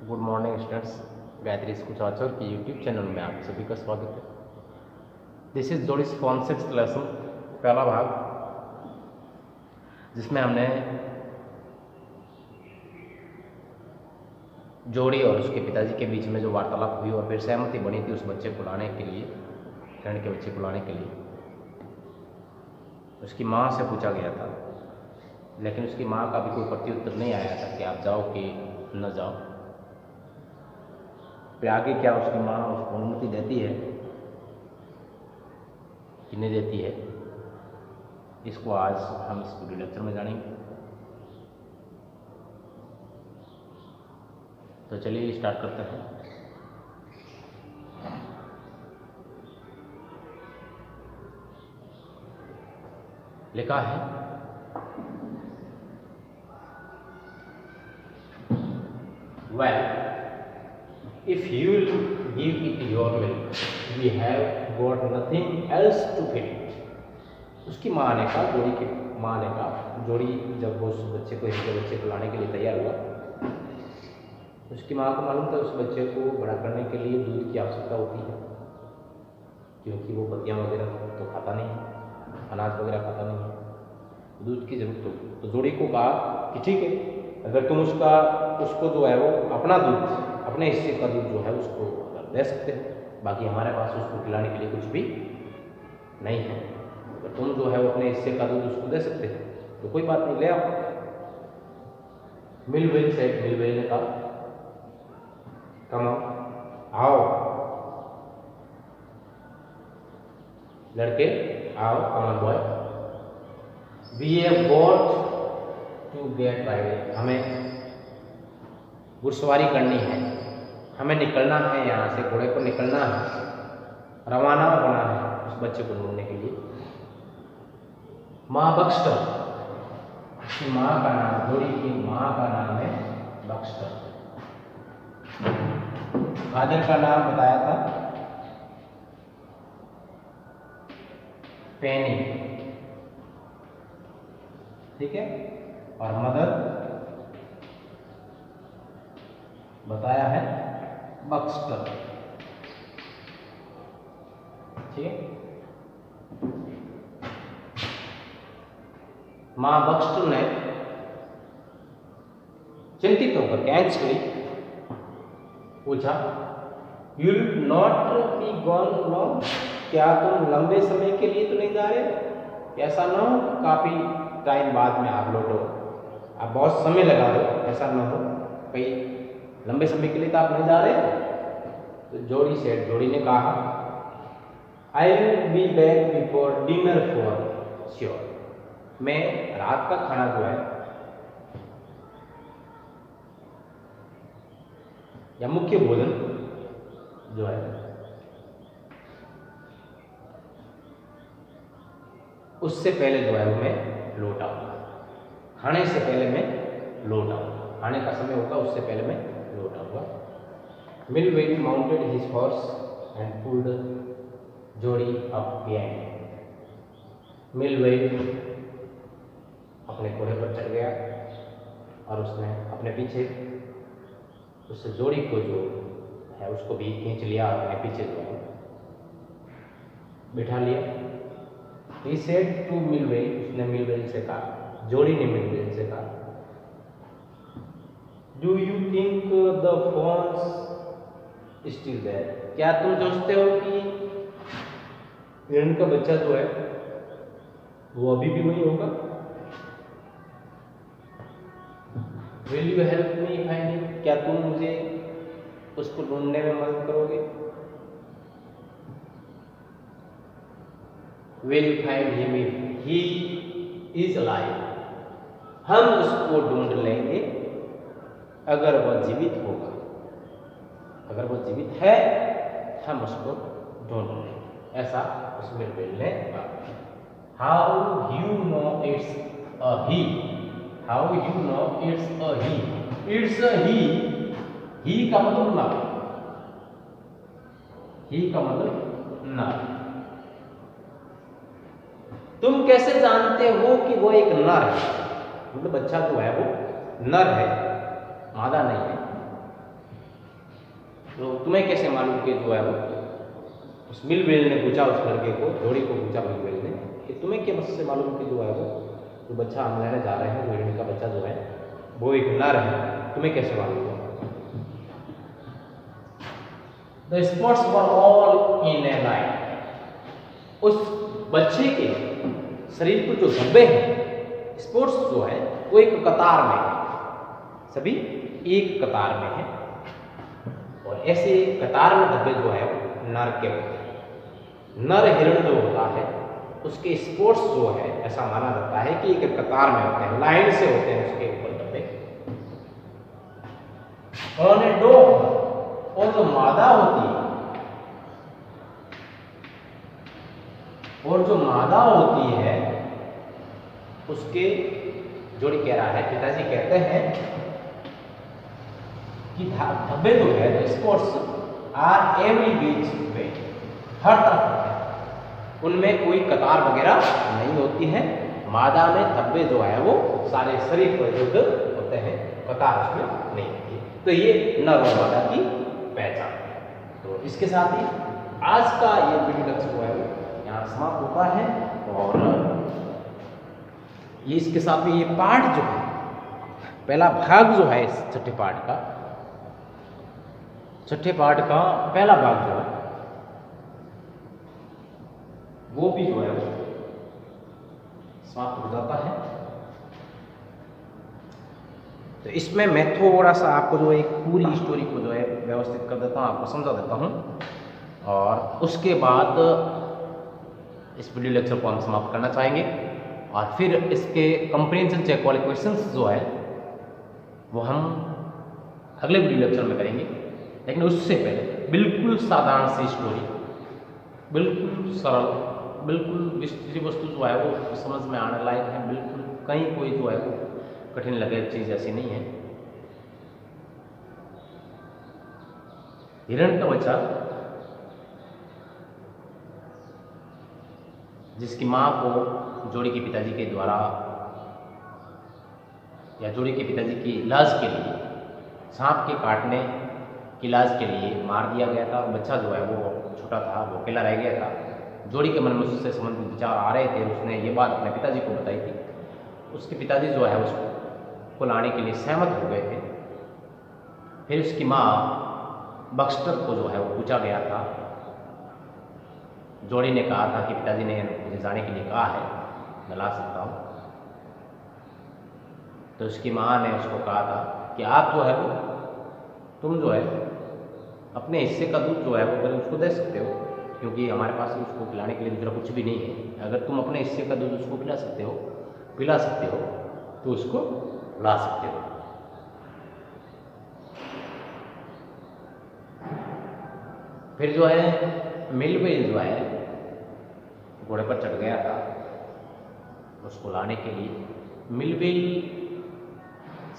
Good morning students, Gayatri school Chachaur की YouTube channel में आप सभी का स्वागत है। This is Jody's concept lesson, पहला भाग, जिसमें हमने जोड़ी और उसके पिताजी के बीच में जो वार्तालाप हुई और फिर सहमति बनी थी उस बच्चे को लाने के लिए, फ्रेंड के बच्चे को लाने के लिए, उसकी माँ से पूछा गया था, लेकिन उसकी माँ का भी कोई प्रत्युत्तर नहीं आया था कि आप जाओ कि न जाओ। फिर आगे क्या उसकी माँ उसको अनुमति देती है कि नहीं देती है, इसको आज हम इस वीडियो लेक्चर में जानेंगे। तो चलिए स्टार्ट करते हैं। लिखा है, well, if you will give it your milk, we have got nothing else to feed it। उसकी माँ ने कहा, जोड़ी की माँ ने कहा, जोड़ी जब वो उस बच्चे को, इनके बच्चे को लाने के लिए तैयार हुआ, उसकी माँ को मालूम था उस बच्चे को बड़ा करने के लिए दूध की आवश्यकता होती है, क्योंकि वो पत्तियाँ वगैरह तो खाता नहीं है, अनाज वगैरह खाता नहीं है, दूध की जरूरत होगी। तो जोड़ी को कहा कि ठीक है, अगर तुम उसको जो है वो अपना दूध, अपने हिस्से का दूध जो है उसको दे सकते हो, बाकी हमारे पास उसको खिलाने के लिए कुछ भी नहीं है। अगर तुम जो है वो अपने हिस्से का दूध उसको दे सकते हो तो कोई बात नहीं, ले आओ। मिलवेल ने कहा, कम आओ लड़के, आओ, come on boy, we have got to get ride, हमें घुड़सवारी करनी है, हमें निकलना है यहाँ से, घोड़े को निकलना है, रवाना होना है उस बच्चे को ढूंढने के लिए। माँ बक्स्टर, उसकी माँ का नाम, जोड़ी की माँ का नाम है बक्स्टर। फादर का नाम बताया था पेनी, ठीक है, और मदर बताया है बक्स्टर, ठीक है। माँ बक्स्टर ने चिंतित होकर एंग्स्टली पूछा, you will not be gone long, क्या तुम लंबे समय के लिए तो नहीं जा रहे? ऐसा ना हो काफी टाइम बाद में आप लौटो, आप बहुत समय लगा दो, ऐसा ना हो भाई लंबे समय के लिए तो आप नहीं जा रहे। तो जोड़ी ने कहा, I will be back before dinner for sure, मैं रात का खाना जो है या मुख्य भोजन जो है उससे पहले जो है वो मैं लौट आऊंगा, खाने से पहले मैं लौट आऊंगा, खाने का समय होगा उससे पहले मैं लौट आऊंगा। Milwell mounted his horse and pulled Jody up behind, Milwell अपने घोड़े पर चढ़ गया और उसने अपने पीछे उस जोड़ी को जो है उसको भी खींच लिया, अपने पीछे जो है बिठा लिया। He said to Millvale, उसने मिलवेल से कहा, जोड़ी ने मिलवेल से कहा, Do you think the phones still there? क्या तुम सोचते हो कि हिरण का बच्चा जो है वो अभी भी वही होगा? Will you help me find him? क्या तुम मुझे उसको ढूंढने में मदद करोगे? Will find him if he is alive. हम उसको ढूंढ लेंगे अगर वह जीवित होगा, अगर वह जीवित है हम उसको ढूंढ लेंगे, ऐसा उस मिलवेल ने कहा। How you know it's a he? How you know it's a he? It's a he. He का मतलब नर, he का मतलब नर। तुम कैसे जानते हो कि वो एक नर है? मतलब बच्चा जो है वो नर है, मादा नहीं है। तुम्हें कैसे मालूम कि जो है वो, उस मिलवेल ने पूछा उस लड़के को, जोड़ी को पूछा मिलवेल ने कि तुम्हें क्या से मालूम कि जो है वो जो बच्चा हम लेने जा रहे हैं, वो हिरण का बच्चा जो है वो एक नर है, तुम्हें कैसे मालूम हुआ? The spots were all in A line. उस बच्चे के शरीर पर जो धब्बे हैं, स्पॉट्स जो है वो एक कतार में है, सभी एक कतार में है, और ऐसे कतार में धब्बे जो है वो नर के होते हैं। नर हिरण जो होता है उसके स्पॉट्स जो है ऐसा माना जाता है कि एक कतार में होते हैं, लाइन से होते हैं उसके ऊपर धब्बे। ऑन ए डॉग, और जो मादा होती है, और जो मादा होती है उसके, जोड़ी कह रहा है, पिताजी कहते हैं कि धब्बे जो है स्पॉट्स आर एवरी बीच पे, हर तरफ होते हैं, उनमें कोई कतार वगैरह नहीं होती है। मादा में धब्बे जो है वो सारे शरीर पर युद्ध होते हैं, कतार उसमें नहीं होती है। तो ये नर और मादा की पहचान है। तो इसके साथ ही आज का ये वीडियो लेक्चर जो है वो यहाँ समाप्त होता है, और ये इसके साथ में ये पार्ट जो है, पहला भाग जो है इस छठे पार्ट का, छठे पार्ट का पहला भाग जो है वो भी जो है वो समाप्त हो जाता है। तो इसमें मैं थोड़ा सा आपको जो एक पूरी स्टोरी को जो है व्यवस्थित कर देता हूँ, आपको समझा देता हूँ, और उसके बाद इस वीडियो लेक्चर को हम समाप्त करना चाहेंगे, और फिर इसके कंप्रीहेंशन चेक वाले क्वेश्चंस जो है वो हम अगले वीडियो लेक्चर में करेंगे। लेकिन उससे पहले बिल्कुल साधारण सी स्टोरी, बिल्कुल सरल, बिल्कुल विस्तृत वस्तु जो है वो समझ में आने लायक है, बिल्कुल कहीं कोई जो है वो कठिन लगे चीज़ ऐसी नहीं है। हिरण का बच्चा जिसकी माँ को जोड़ी के पिताजी के द्वारा, या जोड़ी के पिताजी की इलाज के लिए, सांप के काटने के इलाज के लिए मार दिया गया था, और बच्चा जो है वो छोटा था, वो अकेला रह गया था। जोड़ी के मन में उससे संबंधित विचार आ रहे थे, उसने ये बात अपने पिताजी को बताई थी। उसके पिताजी जो है उसको लाने के लिए सहमत हो गए थे। फिर उसकी माँ बक्स्टर को जो है वो पूछा गया था, जोड़ी ने कहा था कि पिताजी ने मुझे जाने के लिए कहा है, मैं ला सकता हूँ। तो उसकी माँ ने उसको कहा था कि आप जो है वो, तुम जो है अपने हिस्से का दूध जो है वो अगर उसको दे सकते हो, क्योंकि हमारे पास उसको पिलाने के लिए दूसरा कुछ भी नहीं है। अगर तुम अपने हिस्से का दूध उसको पिला सकते हो तो उसको ला सकते हो। फिर जो है मिलवेल जो है घोड़े पर चढ़ गया था उसको लाने के लिए। मिलवेल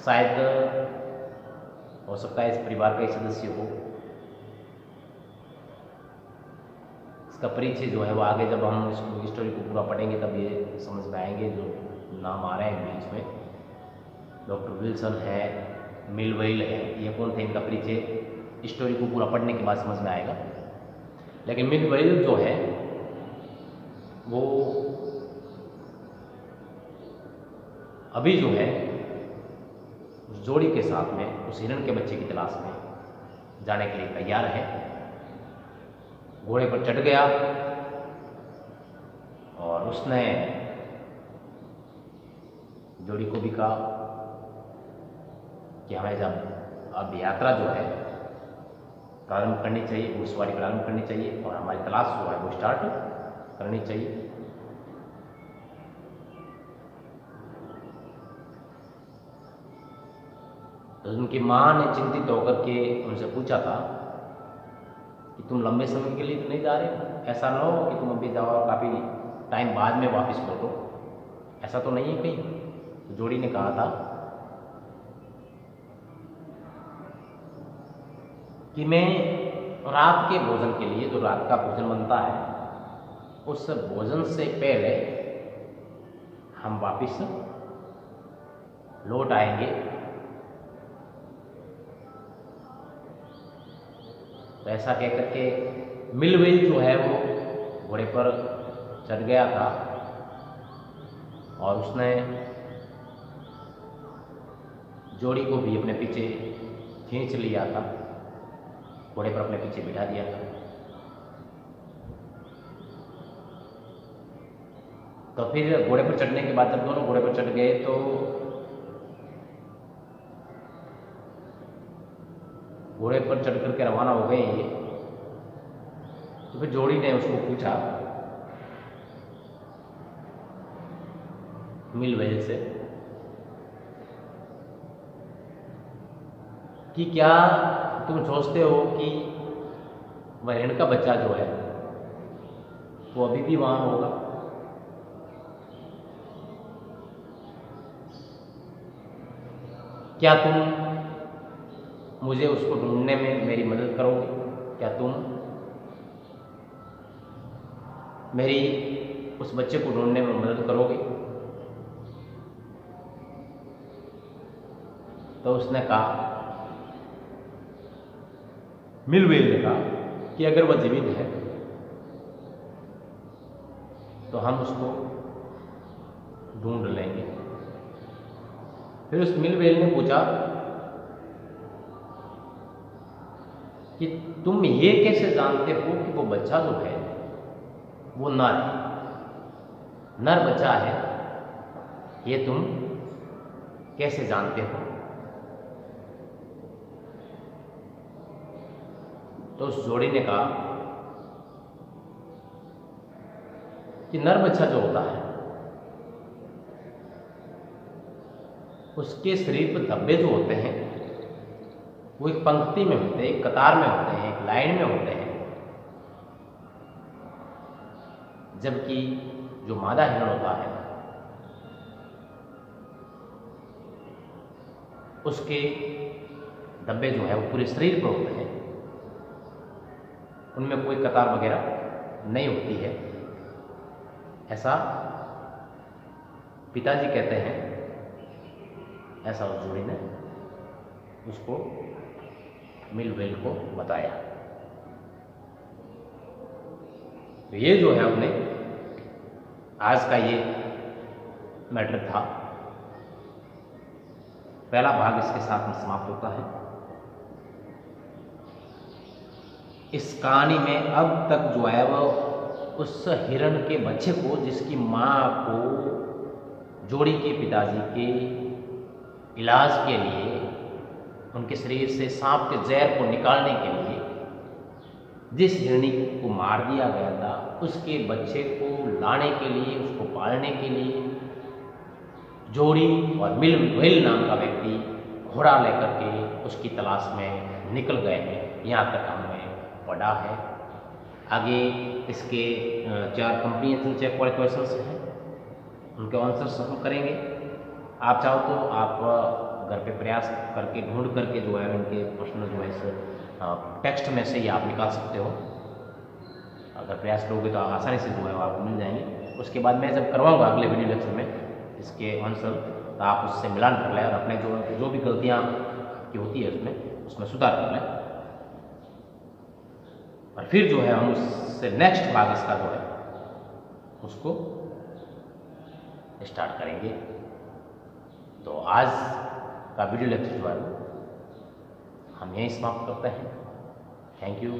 शायद हो सकता है इस परिवार का ही सदस्य हो। इसका परिचय जो है वो आगे जब हम इसको स्टोरी को पूरा पढ़ेंगे तब ये समझ में आएंगे। जो नाम आ रहे हैं बीच में, डॉक्टर विल्सन है, मिलवेल है, ये कौन थे, इनका परिचय स्टोरी को पूरा पढ़ने के बाद समझ में आएगा। लेकिन मिलवेल जो है वो अभी जो है उस जोड़ी के साथ में उस हिरण के बच्चे की तलाश में जाने के लिए तैयार है। घोड़े पर चढ़ गया और उसने जोड़ी को भी कहा कि हमें जब अब यात्रा जो है प्रारंभ करनी चाहिए, घुड़सवारी प्रारंभ करनी चाहिए और हमारी तलाश जो है वो स्टार्ट करनी चाहिए। तो उनकी माँ ने चिंतित होकर के उनसे पूछा था कि तुम लंबे समय के लिए तो नहीं जा रहे हो, ऐसा ना हो कि तुम अभी जाओ और काफ़ी टाइम बाद में वापस लौटो, ऐसा तो नहीं है कहीं। तो जोड़ी ने कहा था कि मैं रात के भोजन के लिए, जो रात का भोजन बनता है, उस भोजन से पहले हम वापस लौट आएंगे। तो ऐसा कह करके मिलवेल जो है वो घोड़े पर चढ़ गया था और उसने जोड़ी को भी अपने पीछे खींच लिया था, घोड़े पर अपने पीछे बिठा दिया था। तो फिर घोड़े पर चढ़ने के बाद जब दोनों घोड़े पर चढ़ गए तो घोड़े पर चढ़ करके रवाना हो गए ये। तो फिर जोड़ी ने उसको पूछा मिलवेल से कि क्या तुम सोचते हो कि वह हिरण का बच्चा जो है वो अभी भी वहां होगा? क्या तुम मुझे उसको ढूंढने में मेरी मदद करोगे? क्या तुम मेरी उस बच्चे को ढूंढने में मदद करोगे? तो उसने कहा, मिलवेल ने कहा कि अगर वह जीवित है तो हम उसको ढूंढ लेंगे। फिर उस मिलवेल ने पूछा कि तुम ये कैसे जानते हो कि वो बच्चा जो है वो नर है, नर बच्चा है, ये तुम कैसे जानते हो? तो उस जोड़ी ने कहा कि नर बच्चा जो होता है उसके शरीर पर धब्बे जो होते हैं वो एक पंक्ति में होते हैं, एक कतार में होते हैं, एक लाइन में होते हैं, जबकि जो मादा हिरण होता है उसके धब्बे जो है वो पूरे शरीर पर होते हैं, उनमें कोई कतार वगैरह नहीं होती है। ऐसा पिताजी कहते हैं, ऐसा उस जोड़ी ने उसको मिलवेल को बताया। तो ये जो है अपने आज का ये मैटर था। पहला भाग इसके साथ में समाप्त होता है। इस कहानी में अब तक जो है वह उस हिरण के बच्चे को, जिसकी माँ को जोड़ी के पिताजी के इलाज के लिए उनके शरीर से सांप के जहर को निकालने के लिए जिस हिरणी को मार दिया गया था, उसके बच्चे को लाने के लिए, उसको पालने के लिए जोड़ी और मिलवेल नाम का व्यक्ति घोड़ा लेकर के उसकी तलाश में निकल गए हैं। यहाँ तक हमने पढ़ा है। आगे इसके 4 कंप्रीहेंशन चेक वाले क्वेश्चन हैं, उनके आंसर्स हम करेंगे। आप चाहो तो आप घर पे प्रयास करके ढूंढ करके जो है उनके प्रश्न जो है इस टेक्स्ट में से ही आप निकाल सकते हो। अगर प्रयास करोगे तो आसानी से जो है आपको मिल जाएंगे। उसके बाद मैं जब करवाऊंगा अगले वीडियो लेक्चर में इसके आंसर, तो आप उससे मिलान कर लें और अपने जो भी गलतियाँ की होती है उसमें सुधार कर लें। और फिर जो है हम उससे नेक्स्ट भाग इसका जो है उसको स्टार्ट करेंगे। तो आज का वीडियो लेक्चर जो है हम यहीं समाप्त करते हैं। Thank you.